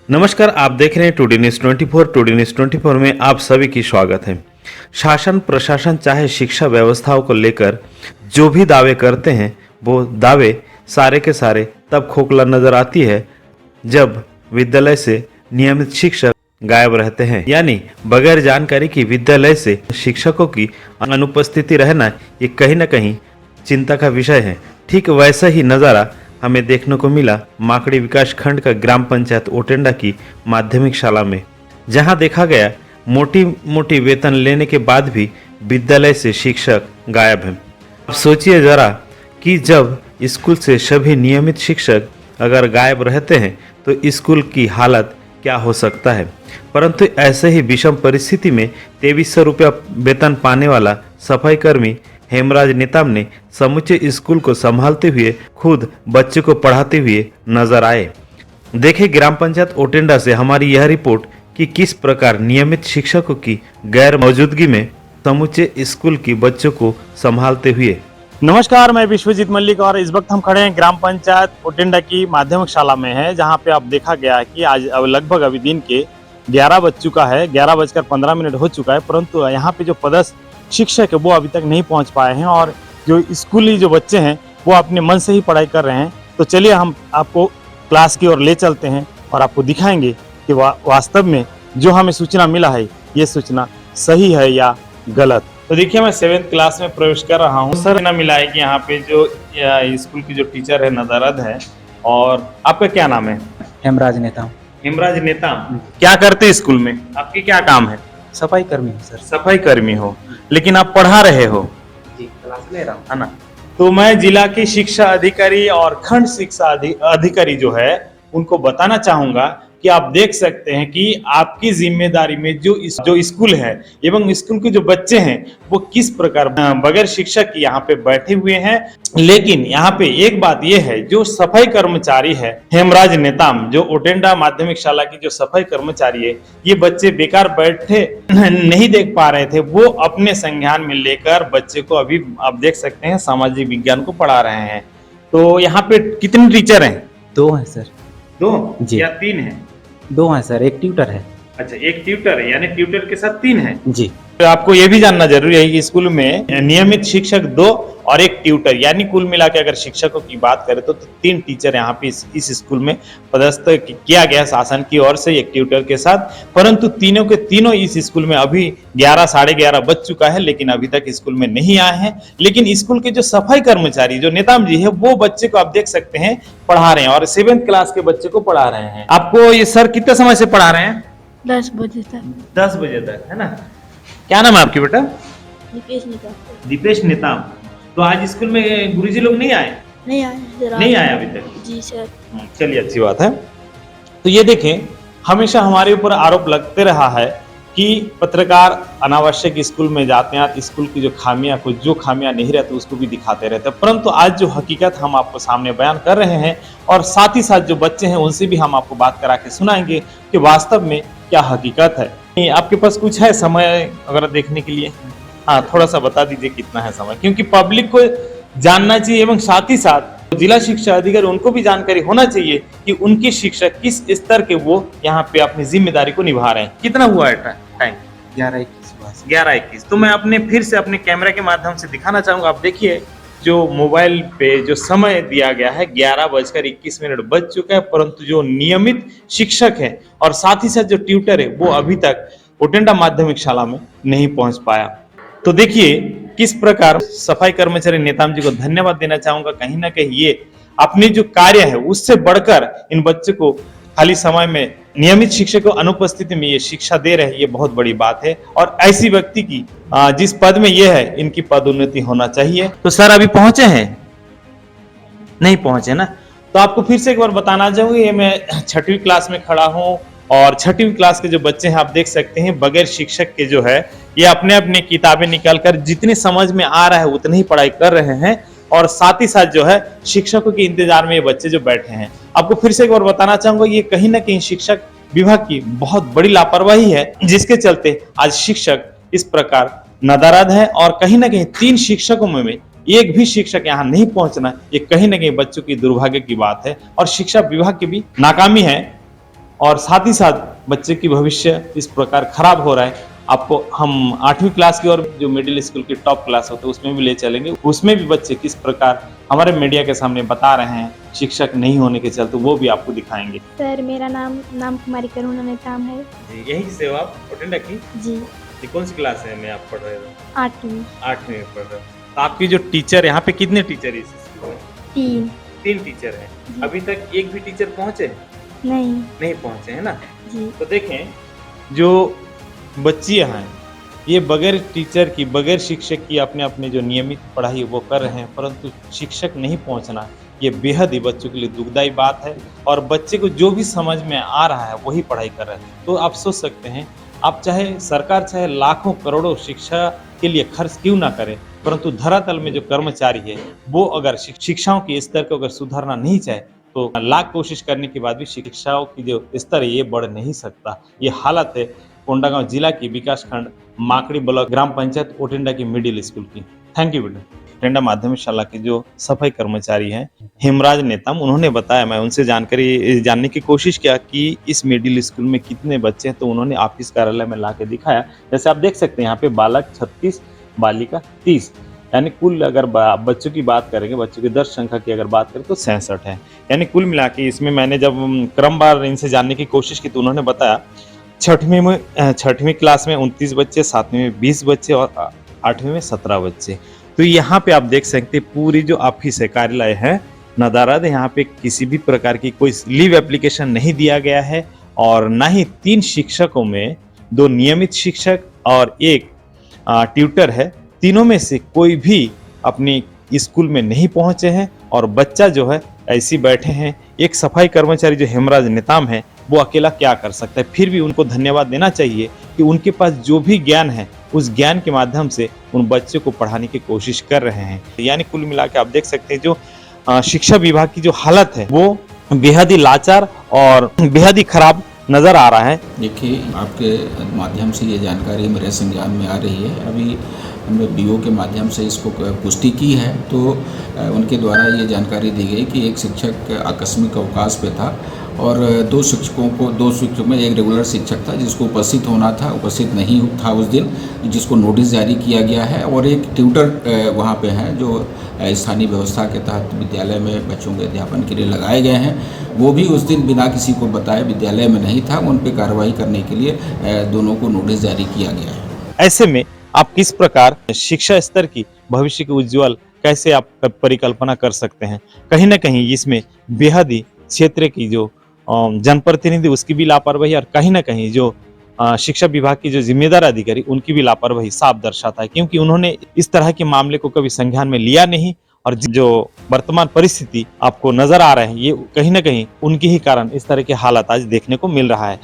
नमस्कार, आप देख रहे हैं टुडे न्यूज़ 24। टुडे न्यूज़ 24 में आप सभी की स्वागत है। शासन प्रशासन चाहे शिक्षा व्यवस्थाओं को लेकर जो भी दावे करते हैं, वो दावे सारे के सारे तब खोखला नजर आती है जब विद्यालय से नियमित शिक्षक गायब रहते हैं। यानी बगैर जानकारी की विद्यालय से शिक्षकों की अनुपस्थिति रहना ये कहीं ना कहीं चिंता का विषय है। ठीक वैसा ही नज़ारा हमें देखने को मिला माकड़ी विकास खंड का ग्राम पंचायत ओटेंडा की माध्यमिक शाला में, जहां देखा गया मोटी मोटी वेतन लेने के बाद भी विद्यालय से शिक्षक गायब हैं। अब सोचिए जरा कि जब स्कूल से सभी नियमित शिक्षक अगर गायब रहते हैं तो स्कूल की हालत क्या हो सकता है। परंतु ऐसे ही विषम परिस्थिति में 2300 रुपया वेतन पाने वाला सफाई कर्मी हेमराज नेताम ने समूचे स्कूल को संभालते हुए खुद बच्चे को पढ़ाते हुए नजर आए। देखें ग्राम पंचायत ओटेंडा से हमारी यह रिपोर्ट कि किस प्रकार नियमित शिक्षकों की गैर मौजूदगी में समूचे स्कूल की बच्चों को संभालते हुए। नमस्कार, मैं विश्वजीत मल्लिक और इस वक्त हम खड़े हैं ग्राम पंचायत ओटेंडा की माध्यमिक शाला में है, जहां पे आप देखा गया है कि आज लगभग अभी दिन के 11 बज चुका है, 11:15 हो चुका है, परंतु यहाँ पे जो पदस्थ शिक्षक है वो अभी तक नहीं पहुंच पाए हैं और जो स्कूली जो बच्चे हैं वो अपने मन से ही पढ़ाई कर रहे हैं। तो चलिए हम आपको क्लास की ओर ले चलते हैं और आपको दिखाएंगे कि वास्तव में जो हमें सूचना मिला है ये सूचना सही है या गलत। तो देखिए मैं 7th क्लास में प्रवेश कर रहा हूँ। सर ना मिला है कि यहाँ पे जो स्कूल की जो टीचर है नदारद है। और आपका क्या नाम है? हेमराज नेता। हेमराज नेता, क्या करते हैं स्कूल में? आपके क्या काम है? सफाई कर्मी हूँ सर। सफाई कर्मी हो, लेकिन आप पढ़ा रहे हो? जी, क्लास ले रहा हूँ, है ना। तो मैं जिला के शिक्षा अधिकारी और खंड शिक्षा अधिकारी जो है उनको बताना चाहूंगा कि आप देख सकते हैं कि आपकी जिम्मेदारी में जो स्कूल है एवं स्कूल के जो बच्चे हैं वो किस प्रकार बगैर शिक्षक के यहाँ पे बैठे हुए हैं। लेकिन यहाँ पे एक बात ये है, जो सफाई कर्मचारी है हेमराज नेताम, जो ओटेंडा माध्यमिक शाला की जो सफाई कर्मचारी है, ये बच्चे बेकार बैठे नहीं देख पा रहे थे, वो अपने संज्ञान में लेकर बच्चे को अभी आप देख सकते हैं सामाजिक विज्ञान को पढ़ा रहे हैं। तो यहाँ पे कितने टीचर हैं? 2 हैं सर। 2 जी। या 3 है? 2 हैं सर, एक ट्यूटर है। अच्छा, एक ट्यूटर है, यानी ट्यूटर के साथ 3 है। जी। तो आपको ये भी जानना जरूरी है कि स्कूल में नियमित शिक्षक 2 और एक ट्यूटर, यानी कुल मिला के अगर शिक्षकों की बात करें तो 3 टीचर यहाँ पे इस स्कूल में पदस्थ किया गया शासन की ओर से, एक ट्यूटर के साथ। परंतु तीनों के तीनों इस स्कूल में अभी 11 साढ़े 11 बज चुका है, लेकिन अभी तक स्कूल में नहीं आए हैं। लेकिन स्कूल के जो सफाई कर्मचारी जो नेताम जी है वो बच्चे को आप देख सकते हैं पढ़ा रहे हैं और 7th क्लास के बच्चे को पढ़ा रहे हैं। आपको ये सर कितने समय से पढ़ा रहे हैं? 10 बजे तक। 10 बजे तक, है ना। क्या नाम है आपकी बेटा? दीपेश नेता। दीपेश नेताम। तो आज स्कूल में गुरुजी लोग नहीं आए? नहीं आए सर। नहीं आए अभी तक? जी सर। चलिए, अच्छी बात है। तो ये देखें, हमेशा हमारे ऊपर आरोप लगते रहा है कि पत्रकार अनावश्यक स्कूल में जाते हैं, स्कूल की जो खामियां, कुछ जो खामियां नहीं रहती उसको भी दिखाते रहते हैं। परंतु आज जो हकीकत हम आपको सामने बयान कर रहे हैं और साथ ही साथ जो बच्चे हैं उनसे भी हम आपको बात करा के सुनाएंगे कि वास्तव में क्या हकीकत है। आपके पास कुछ है समय अगर देखने के लिए? हाँ, थोड़ा सा बता दीजिए कितना है समय, क्योंकि पब्लिक को जानना चाहिए एवं साथ ही साथ जिला शिक्षा अधिकारी उनको भी जानकारी होना चाहिए कि उनके शिक्षक किस स्तर के वो यहाँ पे अपनी जिम्मेदारी को निभा रहे हैं। कितना हुआ है टाइम? 11:21। तो मैं अपने फिर से अपने कैमरा के माध्यम से दिखाना चाहूंगा। आप देखिए जो मोबाइल पे जो समय दिया गया है 11:21 बज चुका है, परंतु जो नियमित शिक्षक है और साथ ही साथ जो ट्यूटर है वो अभी तक ओटेंडा माध्यमिक शाला में नहीं पहुंच पाया। तो देखिए किस प्रकार सफाई कर्मचारी नेताम जी को धन्यवाद देना चाहूंगा। कहीं ना कहीं ये अपनी जो कार्य है उससे बढ़कर इन बच्चों को खाली समय में नियमित शिक्षक को अनुपस्थिति में ये शिक्षा दे रहे हैं, ये बहुत बड़ी बात है। और ऐसी व्यक्ति की जिस पद में ये है, इनकी पदोन्नति होना चाहिए। तो सर अभी पहुंचे हैं? नहीं पहुंचे ना। तो आपको फिर से एक बार बताना चाहूंगी, मैं 6वीं क्लास में खड़ा हूं और 6वीं क्लास के जो बच्चे हैं आप देख सकते हैं बगैर शिक्षक के जो है ये अपने अपने किताबें निकालकर जितनी समझ में आ रहा है उतनी ही पढ़ाई कर रहे हैं और साथ ही साथ जो है शिक्षकों के इंतजार में ये बच्चे जो बैठे हैं। आपको फिर से एक बार बताना चाहूंगा, ये कहीं ना कहीं शिक्षक विभाग की बहुत बड़ी लापरवाही है, जिसके चलते आज शिक्षक इस प्रकार नदारद है और कहीं ना कहीं 3 शिक्षकों में एक भी शिक्षक यहाँ नहीं पहुंचना, ये कहीं ना कहीं बच्चों की दुर्भाग्य की बात है और शिक्षा विभाग की भी नाकामी है। और साथ ही साथ बच्चे की भविष्य इस प्रकार खराब हो रहा है। आपको हम 8वीं क्लास की और जो मिडिल स्कूल की टॉप क्लास होते हैं उसमें भी ले चलेंगे, उसमें भी बच्चे किस प्रकार हमारे मीडिया के सामने बता रहे हैं शिक्षक नहीं होने के चलते, वो भी आपको दिखाएंगे। सर मेरा नाम कुमारी करुणा नेताम है। जी, यही से हो आप ओटिंडा की? जी ये कौन सी क्लास है में आप पढ़ रहे हो? 8वीं। 8वीं में पढ़ रहे हो। तो आपकी जो टीचर यहाँ पे कितने टीचर है इस स्कूल में? 3। 3 टीचर हैं। जी। अभी तक एक भी टीचर पहुंचे नहीं पहुंचे है ना? जी तो देखें जो बच्चियां हैं ये बगैर टीचर की बगैर शिक्षक की अपने जो नियमित पढ़ाई है वो कर रहे हैं, परंतु शिक्षक नहीं पहुंचना ये बेहद ही बच्चों के लिए दुखदायी बात है। और बच्चे को जो भी समझ में आ रहा है वही पढ़ाई कर रहे हैं। तो आप सोच सकते हैं, आप चाहे सरकार चाहे लाखों करोड़ों शिक्षा के लिए खर्च क्यों ना करे, परंतु धरातल में जो कर्मचारी है वो अगर शिक्षाओं के स्तर को अगर सुधारना नहीं चाहे तो लाख कोशिश करने के बाद भी शिक्षाओं की जो स्तर है ये बढ़ नहीं सकता। ये हालत है कोंडागांव जिला की विकास खंड माकड़ी ब्लॉक ग्राम पंचायत ओटिंडा की मिडिल स्कूल की। थैंक यू बेटा। ओटिंडा माध्यमिक शाला के जो सफाई कर्मचारी हैं हेमराज नेताम, उन्होंने बताया, मैं उनसे जानकारी जानने की कोशिश किया कि इस मिडिल स्कूल में कितने बच्चे हैं, तो उन्होंने ऑफिस कार्यालय में ला के दिखाया। जैसे आप देख सकते हैं यहाँ पे बालक 36 बालिका 30, यानी कुल अगर बच्चों की बात करेंगे, बच्चों की दर संख्या की अगर बात करें तो 66 है। यानी कुल मिला के इसमें मैंने जब क्रमवार इनसे जानने की कोशिश की तो उन्होंने बताया 6वीं क्लास में 29 बच्चे, 7वीं में 20 बच्चे और 8वीं में 17 बच्चे। तो यहाँ पे आप देख सकते हैं पूरी जो ऑफिस है, कार्यालय है नदारद, यहाँ पे किसी भी प्रकार की कोई लीव एप्लीकेशन नहीं दिया गया है और ना ही 3 शिक्षकों में 2 नियमित शिक्षक और 1 ट्यूटर है। तीनों में से कोई भी अपनी स्कूल में नहीं पहुंचे हैं और बच्चा जो है ऐसे बैठे हैं। एक सफाई कर्मचारी जो हेमराज नेताम है वो अकेला क्या कर सकता है, फिर भी उनको धन्यवाद देना चाहिए कि उनके पास जो भी ज्ञान है उस ज्ञान के माध्यम से उन बच्चों को पढ़ाने की कोशिश कर रहे हैं। यानी कुल मिला के आप देख सकते हैं जो शिक्षा विभाग की जो हालत है वो बेहद ही लाचार और बेहद ही खराब नजर आ रहा है। देखिए, आपके माध्यम से ये जानकारी मेरे संज्ञान में आ रही है। अभी हमने बीओ के माध्यम से इसको पुष्टि की है, तो उनके द्वारा ये जानकारी दी गई कि एक शिक्षक आकस्मिक अवकाश पे था और 2 शिक्षकों में एक रेगुलर शिक्षक था जिसको उपस्थित होना था, उपस्थित नहीं था उस दिन, जिसको नोटिस जारी किया गया है, और एक ट्यूटर वहाँ पे हैं जो स्थानीय व्यवस्था के तहत विद्यालय में बच्चों के अध्यापन के लिए लगाए गए हैं। वो भी उस दिन बिना किसी को बताए विद्यालय में नहीं था, उन पर कार्रवाई करने के लिए दोनों को नोटिस जारी किया गया है। ऐसे में आप किस प्रकार शिक्षा स्तर की भविष्य के उज्जवल कैसे आप परिकल्पना कर सकते हैं? कहीं ना कहीं इसमें बेहद ही क्षेत्र की जो जनप्रतिनिधि उसकी भी लापरवाही और कहीं ना कहीं जो शिक्षा विभाग की जो जिम्मेदार अधिकारी उनकी भी लापरवाही साफ दर्शाता है, क्योंकि उन्होंने इस तरह के मामले को कभी संज्ञान में लिया नहीं। और जो वर्तमान परिस्थिति आपको नजर आ रहे हैं ये कहीं ना कहीं उनके ही कारण इस तरह के हालात आज देखने को मिल रहा है।